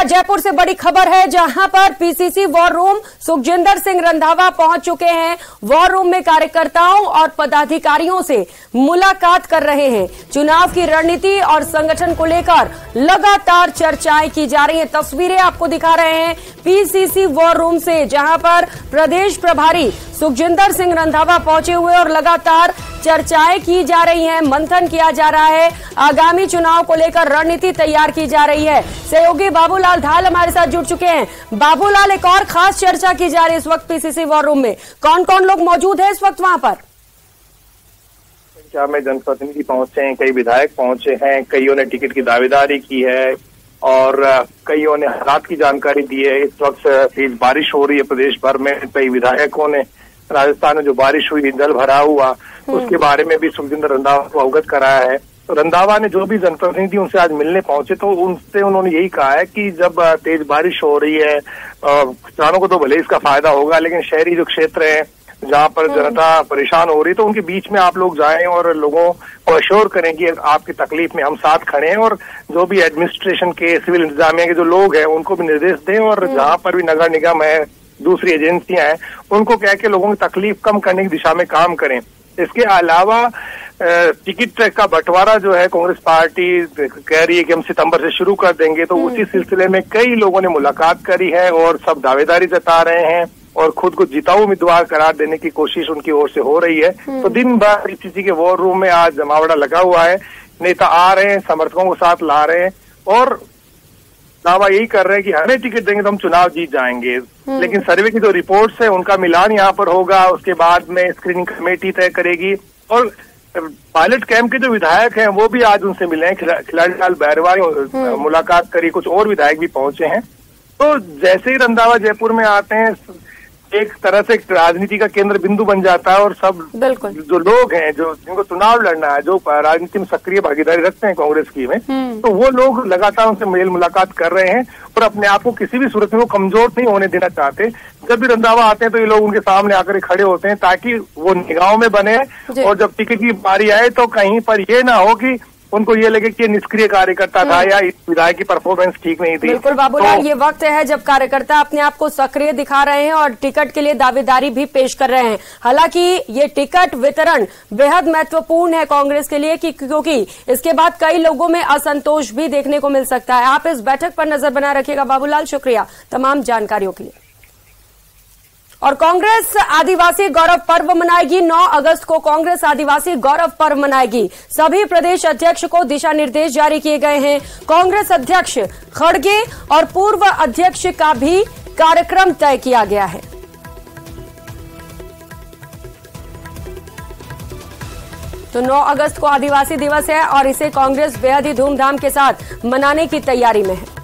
जयपुर से बड़ी खबर है, जहां पर PCC war room Sukhjinder Singh Randhawa पहुंच चुके हैं। वॉर रूम में कार्यकर्ताओं और पदाधिकारियों से मुलाकात कर रहे हैं। चुनाव की रणनीति और संगठन को लेकर लगातार चर्चाएं की जा रही हैं। तस्वीरें आपको दिखा रहे हैं पीसीसी वॉर रूम से, जहां पर प्रदेश प्रभारी सुखजिंदर सिंह रंधावा पहुंचे हुए और लगातार चर्चाएं की जा रही हैं, मंथन किया जा रहा है, आगामी चुनाव को लेकर रणनीति तैयार की जा रही है। सहयोगी बाबूलाल धाल हमारे साथ जुड़ चुके हैं। बाबूलाल, एक और खास चर्चा की जा रही है इस वक्त पीसीसी वॉर रूम में, कौन कौन लोग मौजूद है इस वक्त वहां पर? संख्या में जनप्रतिनिधि पहुंचे हैं, कई विधायक पहुंचे हैं, कईयों ने टिकट की दावेदारी की है और कईयों ने हालात की जानकारी दी है। इस वक्त तेज बारिश हो रही है प्रदेश भर में। कई विधायकों ने राजस्थान में जो बारिश हुई, जल भरा हुआ, उसके बारे में भी सुखजिंदर रंधावा को अवगत कराया है। तो रंधावा ने जो भी जनप्रतिनिधि उनसे आज मिलने पहुंचे तो उनसे उन्होंने यही कहा है कि जब तेज बारिश हो रही है, किसानों को तो भले इसका फायदा होगा, लेकिन शहरी जो क्षेत्र है जहाँ पर जनता परेशान हो रही है, तो उनके बीच में आप लोग जाएं और लोगों को अश्योर करें कि आपकी तकलीफ में हम साथ खड़े हैं, और जो भी एडमिनिस्ट्रेशन के, सिविल इंतजामिया के जो लोग हैं उनको भी निर्देश दें, और जहाँ पर भी नगर निगम है, दूसरी एजेंसियां हैं, उनको कह के लोगों की तकलीफ कम करने की दिशा में काम करें। इसके अलावा टिकट का बंटवारा जो है, कांग्रेस पार्टी कह रही है कि हम सितंबर से शुरू कर देंगे, तो उसी सिलसिले में कई लोगों ने मुलाकात करी है और सब दावेदारी जता रहे हैं और खुद को जिताऊ उम्मीदवार करार देने की कोशिश उनकी ओर से हो रही है। तो दिन भर पीसीसी के वॉर रूम में आज जमावड़ा लगा हुआ है। नेता आ रहे हैं, समर्थकों को साथ ला रहे हैं और दावा यही कर रहे हैं कि हमें टिकट देंगे तो हम चुनाव जीत जाएंगे। लेकिन सर्वे की जो रिपोर्ट्स है उनका मिलान यहाँ पर होगा, उसके बाद में स्क्रीनिंग कमेटी तय करेगी। और पायलट कैंप के जो विधायक हैं वो भी आज उनसे मिले हैं। खिलाड़ी लाल बैरवा ने मुलाकात करी, कुछ और विधायक भी पहुंचे हैं। तो जैसे ही रंधावा जयपुर में आते हैं, एक तरह से राजनीति का केंद्र बिंदु बन जाता है और सब जो लोग हैं, जो जिनको चुनाव लड़ना है, जो राजनीति में सक्रिय भागीदारी रखते हैं कांग्रेस की में, तो वो लोग लगातार उनसे मेल मुलाकात कर रहे हैं और अपने आप को किसी भी सूरत में वो कमजोर नहीं होने देना चाहते। जब भी रंधावा आते हैं तो ये लोग उनके सामने आकर खड़े होते हैं ताकि वो निगाहों में बने, और जब टिकट की बारी आए तो कहीं पर ये ना हो कि उनको ये लगे कि निष्क्रिय कार्यकर्ता था या इस विधायक की परफॉर्मेंस ठीक नहीं थी। बिल्कुल बाबूलाल, ये वक्त है जब कार्यकर्ता अपने आप को सक्रिय दिखा रहे हैं और टिकट के लिए दावेदारी भी पेश कर रहे हैं। हालांकि ये टिकट वितरण बेहद महत्वपूर्ण है कांग्रेस के लिए क्योंकि इसके बाद कई लोगों में असंतोष भी देखने को मिल सकता है। आप इस बैठक पर नजर बनाए रखिएगा बाबूलाल, शुक्रिया तमाम जानकारियों के लिए। और कांग्रेस आदिवासी गौरव पर्व मनाएगी। 9 अगस्त को कांग्रेस आदिवासी गौरव पर्व मनाएगी। सभी प्रदेश अध्यक्ष को दिशा निर्देश जारी किए गए हैं। कांग्रेस अध्यक्ष खड़गे और पूर्व अध्यक्ष का भी कार्यक्रम तय किया गया है। तो 9 अगस्त को आदिवासी दिवस है और इसे कांग्रेस बेहद ही धूमधाम के साथ मनाने की तैयारी में है।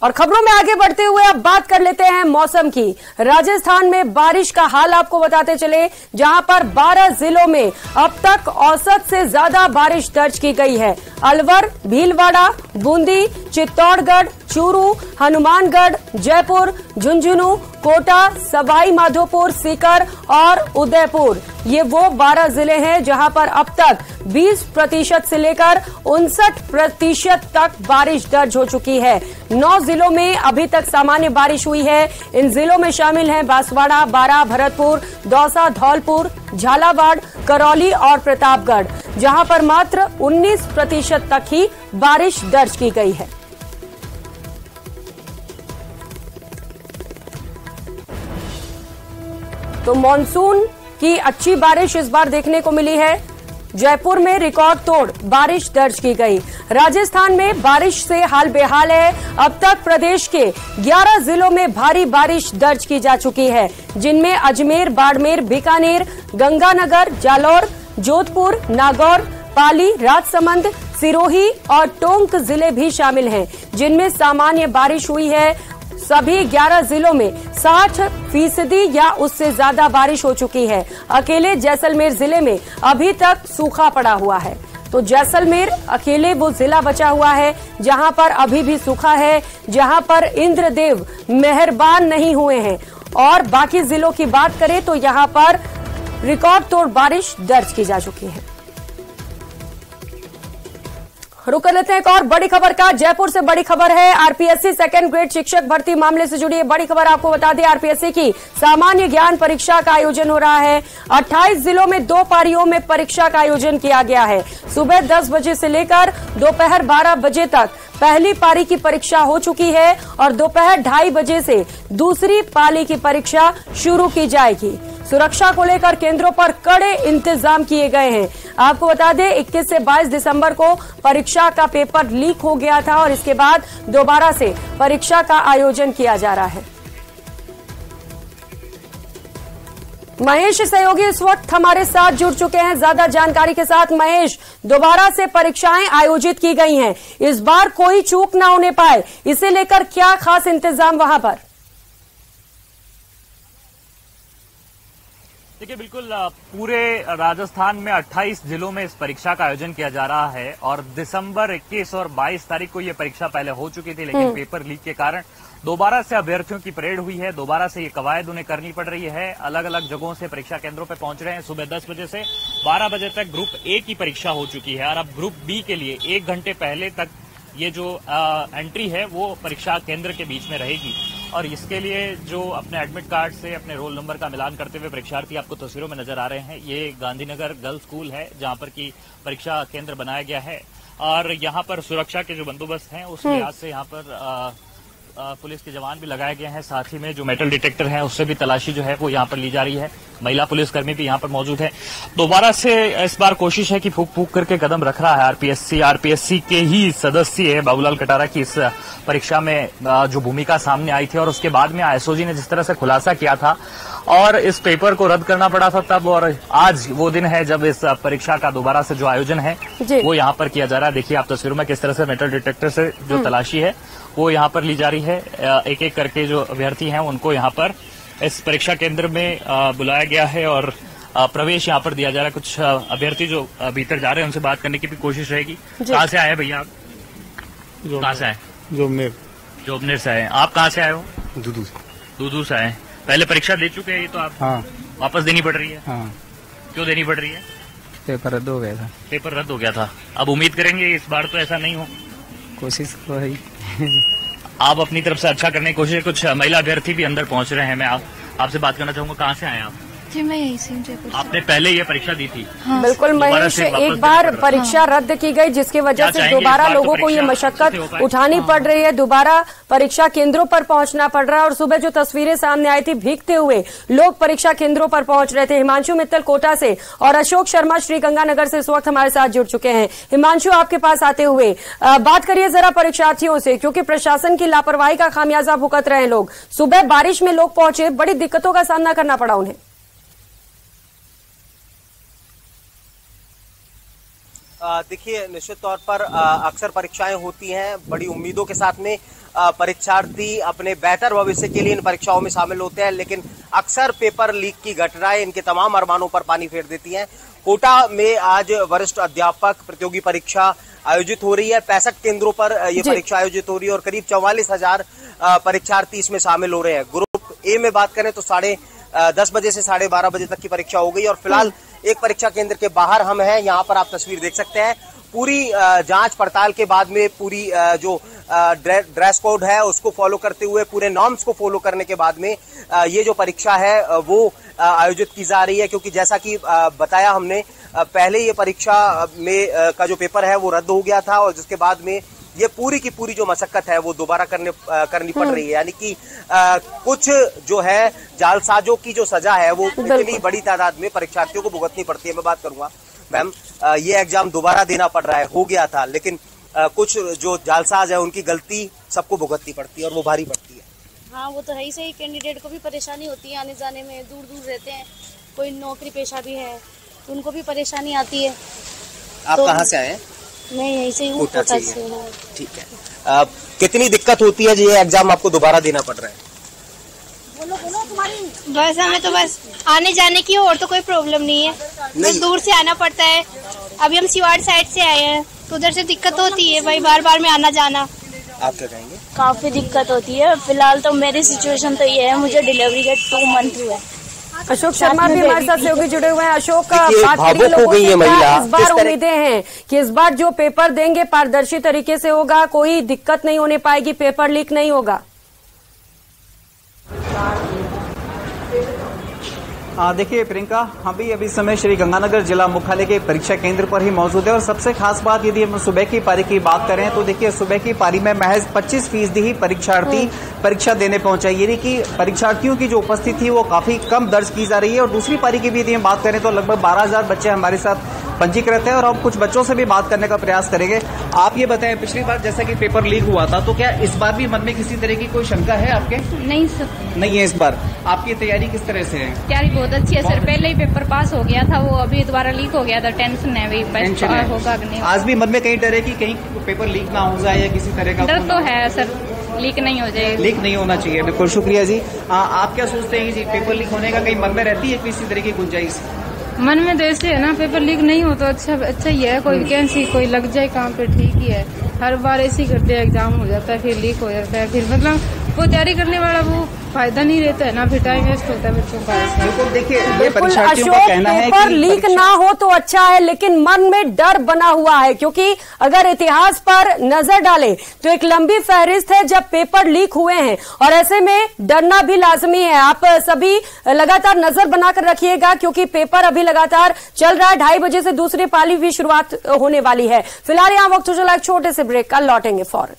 और खबरों में आगे बढ़ते हुए अब बात कर लेते हैं मौसम की। राजस्थान में बारिश का हाल आपको बताते चले, जहां पर 12 जिलों में अब तक औसत से ज्यादा बारिश दर्ज की गई है। अलवर, भीलवाड़ा, बूंदी, चित्तौड़गढ़, चूरू, हनुमानगढ़, जयपुर, झुंझुनू, कोटा, सवाई माधोपुर, सीकर और उदयपुर, ये वो 12 जिले हैं जहां पर अब तक 20% से लेकर 59% तक बारिश दर्ज हो चुकी है। 9 जिलों में अभी तक सामान्य बारिश हुई है। इन जिलों में शामिल हैं बांसवाड़ा, बारां, भरतपुर, दौसा, धौलपुर, झालावाड़, करौली और प्रतापगढ़, जहां पर मात्र 19% तक ही बारिश दर्ज की गई है। तो मॉनसून की अच्छी बारिश इस बार देखने को मिली है। जयपुर में रिकॉर्ड तोड़ बारिश दर्ज की गई। राजस्थान में बारिश से हाल बेहाल है। अब तक प्रदेश के 11 जिलों में भारी बारिश दर्ज की जा चुकी है, जिनमें अजमेर, बाड़मेर, बीकानेर, गंगानगर, जालौर, जोधपुर, नागौर, पाली, राजसमंद, सिरोही और टोंक जिले भी शामिल हैं, जिनमें सामान्य बारिश हुई है। सभी 11 जिलों में 60% या उससे ज्यादा बारिश हो चुकी है। अकेले जैसलमेर जिले में अभी तक सूखा पड़ा हुआ है। तो जैसलमेर अकेले वो जिला बचा हुआ है जहां पर अभी भी सूखा है, जहां पर इंद्रदेव मेहरबान नहीं हुए हैं। और बाकी जिलों की बात करें तो यहां पर रिकॉर्ड तोड़ बारिश दर्ज की जा चुकी है। रुक कर लेते हैं एक और बड़ी खबर का। जयपुर से बड़ी खबर है। आरपीएससी सेकंड ग्रेड शिक्षक भर्ती मामले से जुड़ी बड़ी खबर आपको बता दें। आरपीएससी की सामान्य ज्ञान परीक्षा का आयोजन हो रहा है। 28 जिलों में 2 पारियों में परीक्षा का आयोजन किया गया है। सुबह 10 बजे से लेकर दोपहर 12 बजे तक पहली पारी की परीक्षा हो चुकी है और दोपहर 2:30 बजे से दूसरी पाली की परीक्षा शुरू की जाएगी। सुरक्षा को लेकर केंद्रों पर कड़े इंतजाम किए गए हैं। आपको बता दें 21 से 22 दिसंबर को परीक्षा का पेपर लीक हो गया था और इसके बाद दोबारा से परीक्षा का आयोजन किया जा रहा है। महेश सहयोगी इस वक्त हमारे साथ जुड़ चुके हैं ज्यादा जानकारी के साथ। महेश, दोबारा से परीक्षाएं आयोजित की गई हैं, इस बार कोई चूक ना होने पाए, इसे लेकर क्या खास इंतजाम वहां पर? देखिए, बिल्कुल पूरे राजस्थान में 28 जिलों में इस परीक्षा का आयोजन किया जा रहा है और दिसंबर 21 और 22 तारीख को ये परीक्षा पहले हो चुकी थी, लेकिन पेपर लीक के कारण दोबारा से अभ्यर्थियों की परेड हुई है। दोबारा से ये कवायद उन्हें करनी पड़ रही है। अलग अलग जगहों से परीक्षा केंद्रों पर पहुंच रहे हैं। सुबह 10 बजे से 12 बजे तक ग्रुप ए की परीक्षा हो चुकी है और अब ग्रुप बी के लिए 1 घंटे पहले तक ये जो एंट्री है वो परीक्षा केंद्र के बीच में रहेगी और इसके लिए जो अपने एडमिट कार्ड से अपने रोल नंबर का मिलान करते हुए परीक्षार्थी आपको तस्वीरों में नजर आ रहे हैं। ये गांधीनगर गर्ल्स स्कूल है जहां पर की परीक्षा केंद्र बनाया गया है और यहाँ पर सुरक्षा के जो बंदोबस्त हैं उस लिहाज से यहाँ पर पुलिस के जवान भी लगाए गए हैं। साथ ही में जो मेटल डिटेक्टर है उससे भी तलाशी जो है वो यहाँ पर ली जा रही है। महिला पुलिसकर्मी भी यहाँ पर मौजूद है। दोबारा से इस बार कोशिश है कि फूक फूक करके कदम रख रहा है आरपीएससी के ही सदस्य है बाबूलाल कटारा की इस परीक्षा में जो भूमिका सामने आई थी और उसके बाद में एसओजी ने जिस तरह से खुलासा किया था और इस पेपर को रद्द करना पड़ा था तब, और आज वो दिन है जब इस परीक्षा का दोबारा से जो आयोजन है वो यहाँ पर किया जा रहा है। देखिए आप तस्वीरों में किस तरह से मेटल डिटेक्टर से जो तलाशी है वो यहाँ पर ली जा रही है। एक एक करके जो अभ्यर्थी हैं उनको यहाँ पर इस परीक्षा केंद्र में बुलाया गया है और प्रवेश यहाँ पर दिया जा रहा है। कुछ अभ्यर्थी जो भीतर जा रहे हैं उनसे बात करने की भी कोशिश रहेगी। कहाँ से आए भैया आप? कहाँ से आए? जोबनेर से आए। आप कहाँ से आए हो? दूदू से आए। पहले परीक्षा दे चुके हैं ये तो आप? हाँ। वापस देनी पड़ रही है? हाँ। क्यों देनी पड़ रही है? पेपर रद्द हो गया था। पेपर रद्द हो गया था। अब उम्मीद करेंगे इस बार तो ऐसा नहीं हो? कोशिश तो है। आप अपनी तरफ से अच्छा करने की कोशिश। कुछ महिला अभ्यर्थी भी अंदर पहुंच रहे हैं। मैं आपसे बात करना चाहूंगा, कहाँ से आए आप? जी मैं यही से जयपुर। आपने पहले ये परीक्षा दी थी? हाँ। बिल्कुल महेश, एक बार परीक्षा रद्द की गई जिसकी वजह से दोबारा लोगों को ये मशक्कत उठानी पड़ रही है। दोबारा परीक्षा केंद्रों पर पहुंचना पड़ रहा है और सुबह जो तस्वीरें सामने आई थी भीगते हुए लोग परीक्षा केंद्रों पर पहुंच रहे थे। हिमांशु मित्तल कोटा से और अशोक शर्मा श्रीगंगानगर से इस वक्त हमारे साथ जुड़ चुके हैं। हिमांशु, आपके पास आते हुए बात करिए जरा परीक्षार्थियों से, क्योंकि प्रशासन की लापरवाही का खामियाजा भुगत रहे हैं लोग। सुबह बारिश में लोग पहुंचे, बड़ी दिक्कतों का सामना करना पड़ा उन्हें। देखिए, निश्चित तौर पर अक्सर परीक्षाएं होती हैं, बड़ी उम्मीदों के साथ में परीक्षार्थी अपने बेहतर भविष्य के लिए इन परीक्षाओं में शामिल होते हैं, लेकिन अक्सर पेपर लीक की घटनाएं इनके तमाम अरमानों पर पानी फेर देती हैं। कोटा में आज वरिष्ठ अध्यापक प्रतियोगी परीक्षा आयोजित हो रही है। 65 केंद्रों पर ये परीक्षा आयोजित हो रही है और करीब 44,000 परीक्षार्थी इसमें शामिल हो रहे हैं। ग्रुप ए में बात करें तो 10:30 बजे से 12:30 बजे तक की परीक्षा हो गई और फिलहाल एक परीक्षा केंद्र के बाहर हम हैं। यहाँ पर आप तस्वीर देख सकते हैं। पूरी जांच पड़ताल के बाद में पूरी जो ड्रेस कोड है उसको फॉलो करते हुए, पूरे नॉर्म्स को फॉलो करने के बाद में ये जो परीक्षा है वो आयोजित की जा रही है, क्योंकि जैसा कि बताया हमने पहले ये परीक्षा में का जो पेपर है वो रद्द हो गया था और जिसके बाद में ये पूरी की पूरी जो मशक्कत है वो दोबारा करनी पड़ रही है। यानी कि कुछ जो है जालसाजों की जो सजा है वो इतनी बड़ी तादाद में परीक्षार्थियों को भुगतनी पड़ती है। मैं बात करूंगा मैम, ये एग्जाम दोबारा देना पड़ रहा है, हो गया था, लेकिन कुछ जो जालसाज है उनकी गलती सबको भुगतनी पड़ती है और वो भारी पड़ती है। हाँ, वो तो है ही सही। कैंडिडेट को भी परेशानी होती है आने जाने में, दूर दूर रहते हैं, कोई नौकरी पेशा भी है तो उनको भी परेशानी आती है। आप कहाँ से आए हैं? मैं यहीं से हूँ, कोटा से। ठीक है। कितनी दिक्कत होती है ये एग्जाम आपको दोबारा देना पड़ रहा है? बोलो तुम्हारी। बस हमें तो बस आने जाने की और तो कोई प्रॉब्लम नहीं है, बस दूर से आना पड़ता है। अभी हम सिवाड़ साइड से आए हैं तो उधर से दिक्कत होती है भाई, बार बार में आना जाना। आप क्या कहेंगे? काफी दिक्कत होती है। फिलहाल तो मेरी सिचुएशन तो ये है, मुझे डिलीवरी के 2 मंथ हुए। अशोक शर्मा भी हमारे साथ सहयोगी जुड़े हुए हैं। अशोक, बात करिए भावुक हो गई है महिला। इस बार उम्मीदें हैं कि इस बार जो पेपर देंगे पारदर्शी तरीके से होगा, कोई दिक्कत नहीं होने पाएगी, पेपर लीक नहीं होगा। देखिए प्रियंका, हम भी अभी समय श्री गंगानगर जिला मुख्यालय के परीक्षा केंद्र पर ही मौजूद है और सबसे खास बात यदि हम सुबह की पारी की बात करें तो देखिए सुबह की पारी में महज 25% ही परीक्षार्थी परीक्षा देने पहुंचे, यानी कि परीक्षार्थियों की जो उपस्थिति थी वो काफी कम दर्ज की जा रही है। और दूसरी पारी की भी यदि हम बात करें तो लगभग 12,000 बच्चे हमारे साथ पंजीकृत है और हम कुछ बच्चों से भी बात करने का प्रयास करेंगे। आप ये बताएं, पिछली बार जैसा कि पेपर लीक हुआ था तो क्या इस बार भी मन में किसी तरह की कोई शंका है आपके? नहीं सर, नहीं है। इस बार आपकी तैयारी किस तरह से है? तैयारी बहुत अच्छी है सर, पहले ही पेपर पास हो गया था, वो अभी दोबारा लीक हो गया था, टेंशन है अभी होगा कि नहीं। आज भी मन में कहीं डर है कि कहीं पेपर लीक ना हो जाए या किसी तरह का? डर तो है सर, लीक नहीं हो जाए। लीक नहीं होना चाहिए, बिल्कुल। शुक्रिया जी। आप क्या सोचते हैं जी, पेपर लीक होने का कहीं मन में रहती है किसी तरह की गुंजाइश? मन में तो ऐसे है ना, पेपर लीक नहीं हो तो अच्छा ही है, कोई वैकेंसी कोई लग जाए काम पे ठीक ही है। हर बार ऐसे ही करते हैं, एग्जाम हो जाता है फिर लीक हो जाता है, फिर मतलब वो तैयारी करने वाला वो फायदा नहीं रहता है ना, फिर टाइम वेस्ट होता है बच्चों का। बिल्कुल, देखिए ये अशोक, पेपर लीक ना हो तो अच्छा है, लेकिन मन में डर बना हुआ है, क्योंकि अगर इतिहास पर नजर डाले तो एक लंबी फहरिस्त है जब पेपर लीक हुए हैं और ऐसे में डरना भी लाजमी है। आप सभी लगातार नजर बनाकर रखिएगा क्योंकि पेपर अभी लगातार चल रहा है। 2:30 बजे से दूसरी पाली भी शुरुआत होने वाली है। फिलहाल यहाँ वक्त हो चला एक छोटे से ब्रेक का, लौटेंगे फौरन।